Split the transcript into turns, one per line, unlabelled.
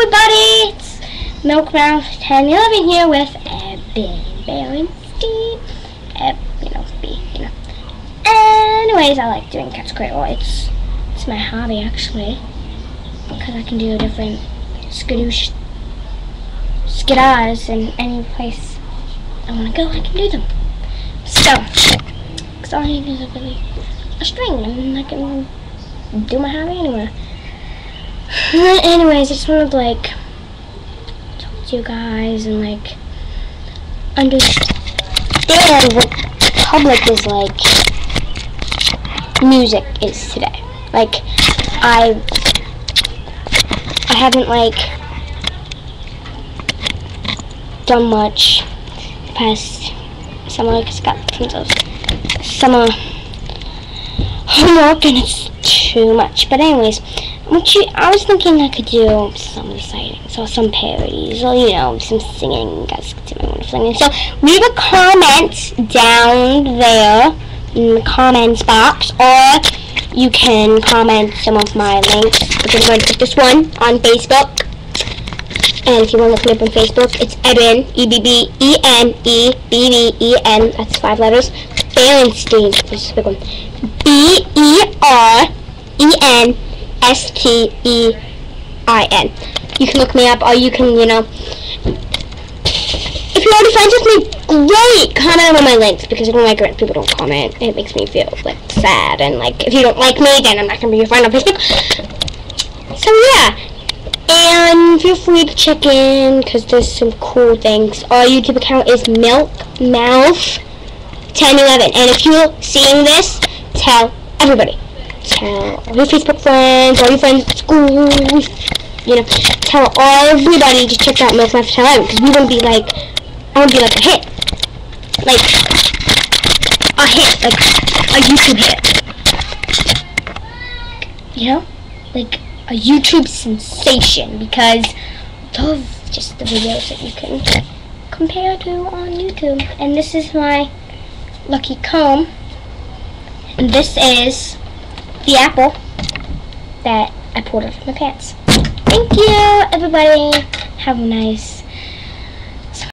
everybody, it's Milkmouth 1011 here with Evan Barenstein. Anyways, I like doing Cat's Cradle. It's my hobby actually, because I can do different skadoosh skidars in any place I want to go. I can do them. So, because all I need is a string, and I can do my hobby anywhere. Anyways, I just wanted to talk to you guys and understand what public is music is today. I haven't done much the past summer because I got tons of summer homework and it's too much. But anyways, I was thinking I could do some reciting, so some parodies, or some singing. You guys can see my wonderful singing. So leave a comment down there in the comments box, or you can comment some of my links, which I'm going to put this one on Facebook. And if you want to look me up on Facebook, it's Eben, E-B-B-E-N-E-B-B-E-N, that's 5 letters, Barenstein, this is a big one, B-E-R-E-N-S-T-E-I-N. You can look me up, or you can, if you're already friends with me, great! Comment on my links, because I don't like it when people don't comment. It makes me feel, sad, and, if you don't like me, then I'm not going to be your friend on Facebook. So, yeah. And feel free to check in, because there's some cool things. Our YouTube account is Milkmouth1011. And if you're seeing this, tell everybody. Tell all your Facebook friends, all your friends at school. Tell everybody to check out Milkmouth1011, because we want to be I want to be a hit. A hit. A YouTube hit. A YouTube sensation, because I love just the videos that you can compare to on YouTube. And this is my lucky comb, and this is the apple that I pulled out of my pants. Thank you, everybody. Have a nice